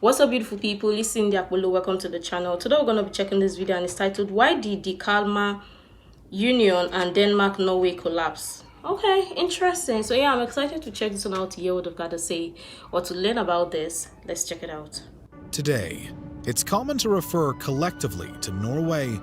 What's up, beautiful people? It's SINDYAKPOLO. Welcome to the channel. Today we're going to be checking this video and it's titled "Why did the Kalmar Union and Denmark-Norway collapse?" Okay, interesting. So yeah, I'm excited to check this one out to hear what I've got to say or to learn about this. Let's check it out. Today, it's common to refer collectively to Norway,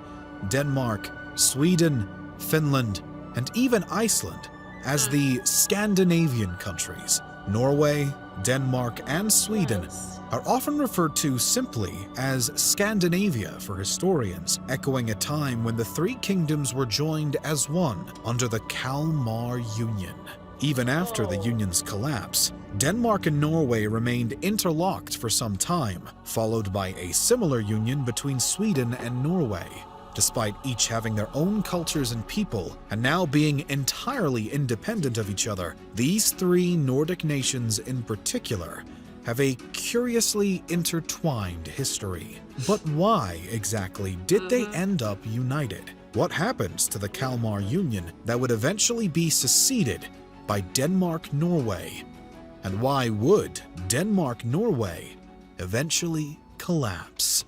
Denmark, Sweden, Finland, and even Iceland as the Scandinavian countries. Norway, Denmark, and Sweden are often referred to simply as Scandinavia for historians, echoing a time when the three kingdoms were joined as one under the Kalmar Union. Even after the Union's collapse, Denmark and Norway remained interlocked for some time, followed by a similar union between Sweden and Norway. Despite each having their own cultures and people, and now being entirely independent of each other, these three Nordic nations in particular have a curiously intertwined history. But why exactly did they end up united? What happens to the Kalmar Union that would eventually be seceded by Denmark-Norway? And why would Denmark-Norway eventually collapse?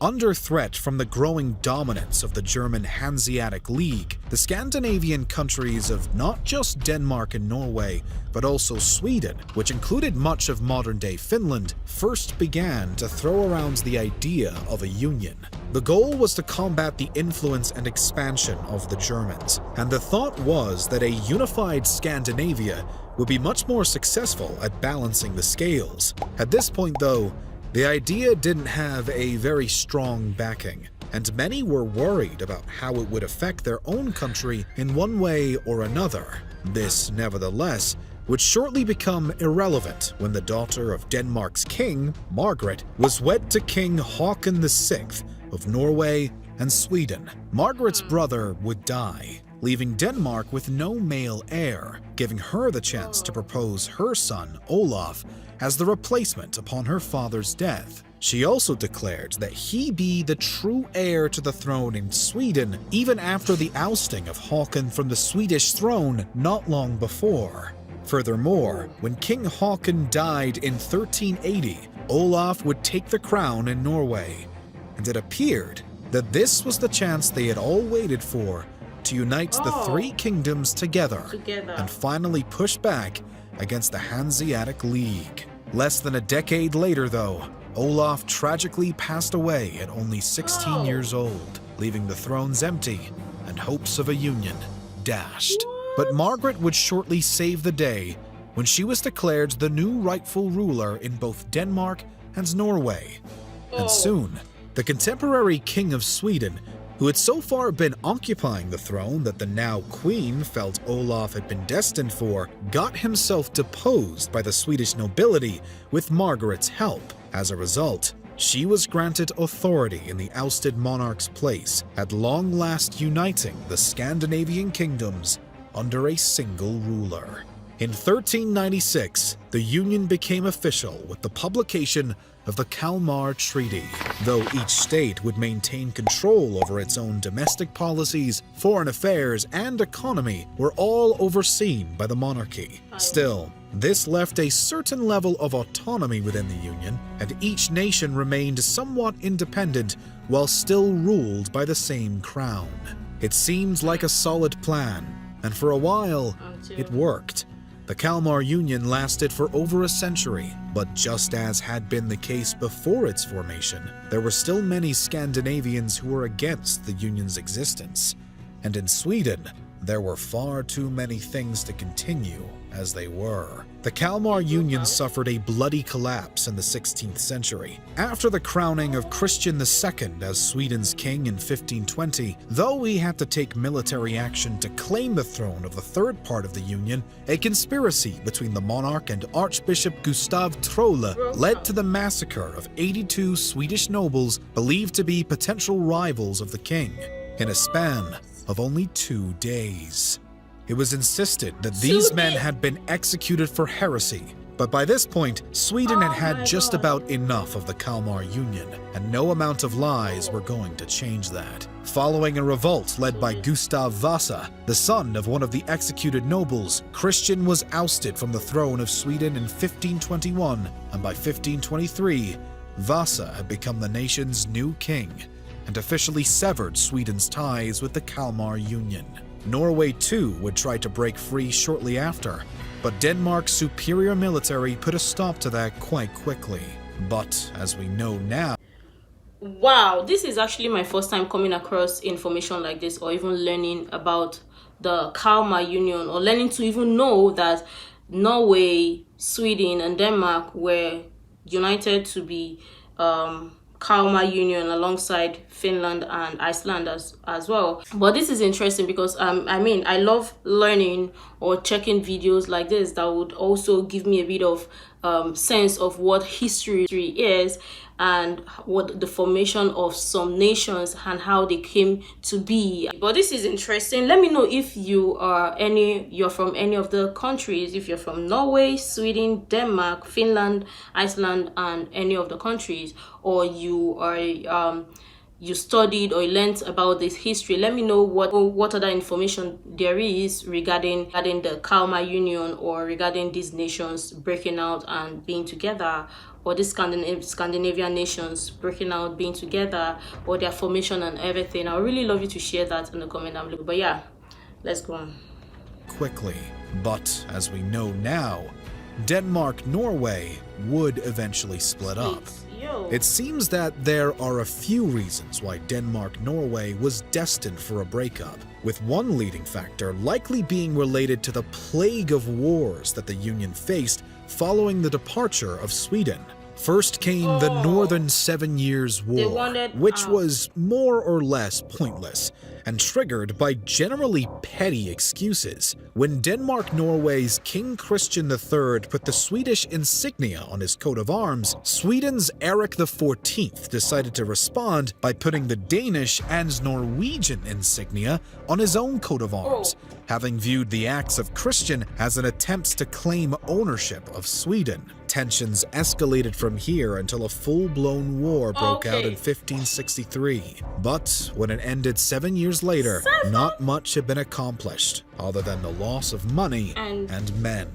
Under threat from the growing dominance of the German Hanseatic League, the Scandinavian countries of not just Denmark and Norway, but also Sweden, which included much of modern-day Finland, first began to throw around the idea of a union. The goal was to combat the influence and expansion of the Germans, and the thought was that a unified Scandinavia would be much more successful at balancing the scales. At this point, though, the idea didn't have a very strong backing, and many were worried about how it would affect their own country in one way or another. This, nevertheless, would shortly become irrelevant when the daughter of Denmark's king, Margaret, was wed to King Haakon VI of Norway and Sweden. Margaret's brother would die, leaving Denmark with no male heir, giving her the chance to propose her son, Olaf, as the replacement upon her father's death. She also declared that he be the true heir to the throne in Sweden, even after the ousting of Haakon from the Swedish throne not long before. Furthermore, when King Haakon died in 1380, Olaf would take the crown in Norway, and it appeared that this was the chance they had all waited for to unite the three kingdoms together and finally push back against the Hanseatic League. Less than a decade later, though, Olaf tragically passed away at only 16 years old, leaving the thrones empty and hopes of a union dashed. But Margaret would shortly save the day when she was declared the new rightful ruler in both Denmark and Norway. And soon, the contemporary King of Sweden, who had so far been occupying the throne that the now queen felt Olaf had been destined for, got himself deposed by the Swedish nobility with Margaret's help. As a result, she was granted authority in the ousted monarch's place, at long last uniting the Scandinavian kingdoms under a single ruler. In 1396, the union became official with the publication of the Kalmar Treaty. Though each state would maintain control over its own domestic policies, foreign affairs, and economy were all overseen by the monarchy. Still, this left a certain level of autonomy within the union, and each nation remained somewhat independent while still ruled by the same crown. It seemed like a solid plan, and for a while, it worked. The Kalmar Union lasted for over a century, but just as had been the case before its formation, there were still many Scandinavians who were against the Union's existence. And in Sweden, there were far too many things to continue as they were. The Kalmar Union suffered a bloody collapse in the 16th century. After the crowning of Christian II as Sweden's king in 1520, though he had to take military action to claim the throne of the third part of the Union, a conspiracy between the monarch and Archbishop Gustav Trolle led to the massacre of 82 Swedish nobles believed to be potential rivals of the king, in a span of only 2 days. It was insisted that these men had been executed for heresy, but by this point, Sweden had had just about enough of the Kalmar Union, and no amount of lies were going to change that. Following a revolt led by Gustav Vasa, the son of one of the executed nobles, Christian was ousted from the throne of Sweden in 1521, and by 1523, Vasa had become the nation's new king and officially severed Sweden's ties with the Kalmar Union. Norway too would try to break free shortly after, but Denmark's superior military put a stop to that quite quickly. But as we know now, wow, this is actually my first time coming across information like this, or even learning about the Kalmar Union, or learning to even know that Norway, Sweden, and Denmark were united to be Kalmar Union alongside Finland and Iceland as well. But this is interesting because I mean, I love learning or checking videos like this that would also give me a bit of sense of what history is and what the formation of some nations and how they came to be. But this is interesting. Let me know if you're from any of the countries, if you're from Norway, Sweden, Denmark, Finland, Iceland, and any of the countries, or you are you studied or learned about this history. Let me know what other information there is regarding the Kalmar Union, or regarding these nations breaking out and being together, or these Scandinavian nations breaking out, being together, or their formation and everything. I would really love you to share that in the comment down below. But yeah, let's go on. Quickly, but as we know now, Denmark-Norway would eventually split up. It seems that there are a few reasons why Denmark-Norway was destined for a breakup, with one leading factor likely being related to the plague of wars that the Union faced following the departure of Sweden. First came the Northern 7 Years' War, which was more or less pointless and triggered by generally petty excuses. When Denmark-Norway's King Christian III put the Swedish insignia on his coat of arms, Sweden's Erik XIV decided to respond by putting the Danish and Norwegian insignia on his own coat of arms, having viewed the acts of Christian as an attempt to claim ownership of Sweden. Tensions escalated from here until a full-blown war broke out in 1563. But when it ended 7 years later, not much had been accomplished, other than the loss of money and men.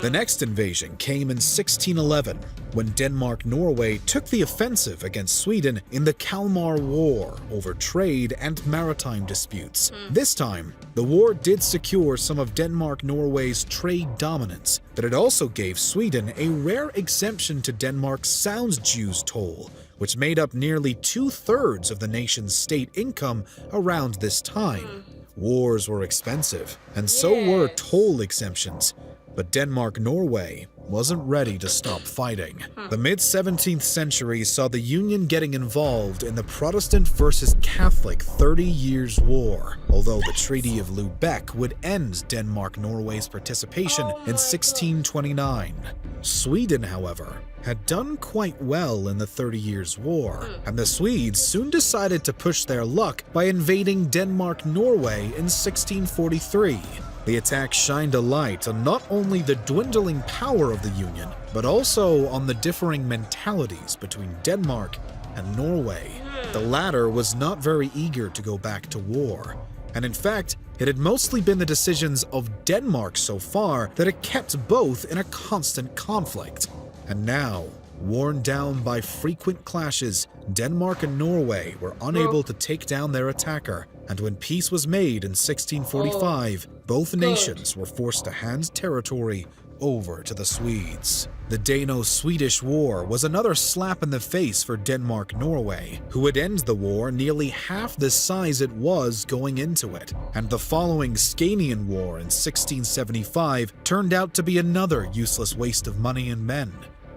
The next invasion came in 1611, when Denmark-Norway took the offensive against Sweden in the Kalmar War over trade and maritime disputes. This time, the war did secure some of Denmark-Norway's trade dominance, but it also gave Sweden a rare exemption to Denmark's sounds dues toll, which made up nearly 2/3 of the nation's state income around this time. Wars were expensive, and so were toll exemptions, but Denmark-Norway wasn't ready to stop fighting. The mid-17th century saw the Union getting involved in the Protestant versus Catholic 30 Years' War, although the Treaty of Lubeck would end Denmark-Norway's participation in 1629. Sweden, however, had done quite well in the 30 Years' War, and the Swedes soon decided to push their luck by invading Denmark-Norway in 1643. The attack shined a light on not only the dwindling power of the Union, but also on the differing mentalities between Denmark and Norway. The latter was not very eager to go back to war, and in fact, it had mostly been the decisions of Denmark so far that had kept both in a constant conflict. And now, worn down by frequent clashes, Denmark and Norway were unable to take down their attacker, and when peace was made in 1645, both nations were forced to hand territory over to the Swedes. The Dano-Swedish War was another slap in the face for Denmark-Norway, who would end the war nearly half the size it was going into it, and the following Scanian War in 1675 turned out to be another useless waste of money and men.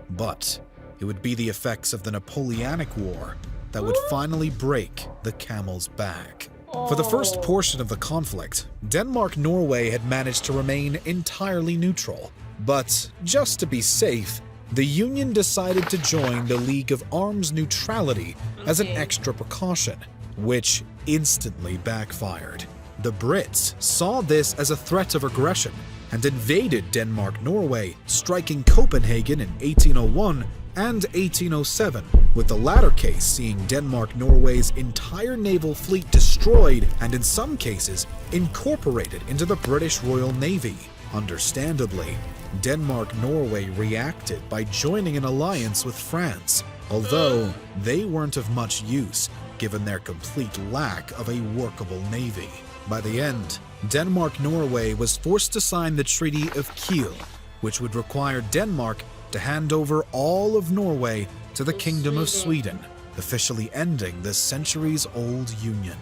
But it would be the effects of the Napoleonic War that would finally break the camel's back. For the first portion of the conflict, Denmark-Norway had managed to remain entirely neutral. But just to be safe, the Union decided to join the League of Arms Neutrality as an extra precaution, which instantly backfired. The Brits saw this as a threat of aggression and invaded Denmark-Norway, striking Copenhagen in 1801 and 1807, with the latter case seeing Denmark-Norway's entire naval fleet destroyed and in some cases incorporated into the British Royal Navy. Understandably, Denmark-Norway reacted by joining an alliance with France, although they weren't of much use given their complete lack of a workable navy. By the end, Denmark-Norway was forced to sign the Treaty of Kiel, which would require Denmark to hand over all of Norway to the Kingdom of Sweden, officially ending this centuries-old union.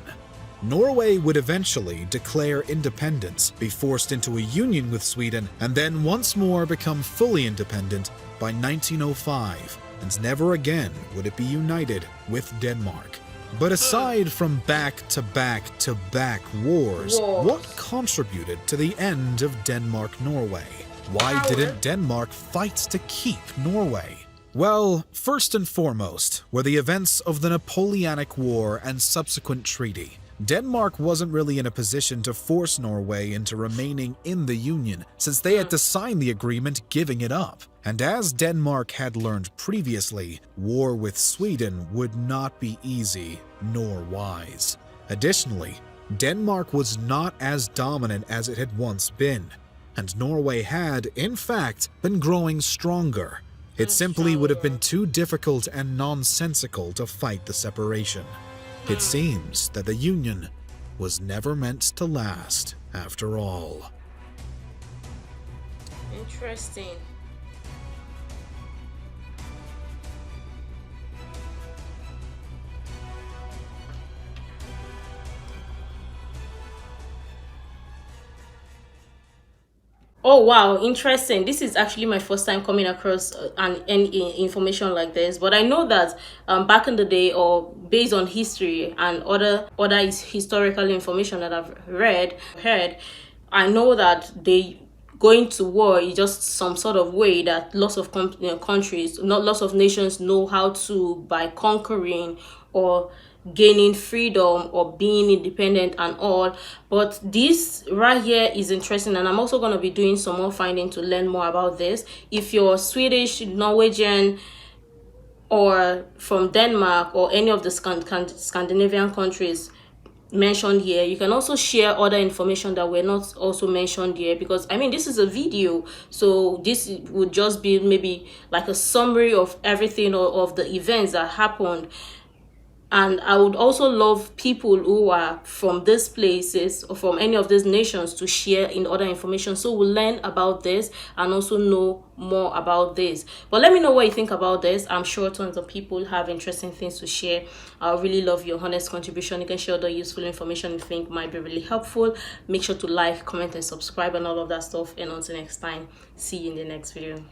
Norway would eventually declare independence, be forced into a union with Sweden, and then once more become fully independent by 1905, and never again would it be united with Denmark. But aside from back-to-back-to-back wars, what contributed to the end of Denmark-Norway? Why didn't Denmark fight to keep Norway? Well, first and foremost were the events of the Napoleonic War and subsequent treaty. Denmark wasn't really in a position to force Norway into remaining in the Union, since they had to sign the agreement giving it up. And as Denmark had learned previously, war with Sweden would not be easy nor wise. Additionally, Denmark was not as dominant as it had once been, and Norway had, in fact, been growing stronger. It simply would have been too difficult and nonsensical to fight the separation. It seems that the union was never meant to last, after all. Interesting. Oh wow, interesting. This is actually my first time coming across any information like this, but I know that back in the day, or based on history and other historical information that I've heard, I know that they going to war is just some sort of way that lots of countries, not lots of nations, know how to, by conquering or gaining freedom or being independent and all. But this right here is interesting, and I'm also going to be doing some more finding to learn more about this. If you're Swedish, Norwegian, or from Denmark or any of the Scandinavian countries mentioned here, you can also share other information that were not also mentioned here, because I mean, this is a video, so this would just be maybe like a summary of everything, or of the events that happened. And I would also love people who are from these places or from any of these nations to share in other information, so we'll learn about this and also know more about this. But let me know what you think about this. I'm sure tons of people have interesting things to share. I really love your honest contribution. You can share the useful information you think might be really helpful. Make sure to like, comment, and subscribe and all of that stuff. And until next time, see you in the next video.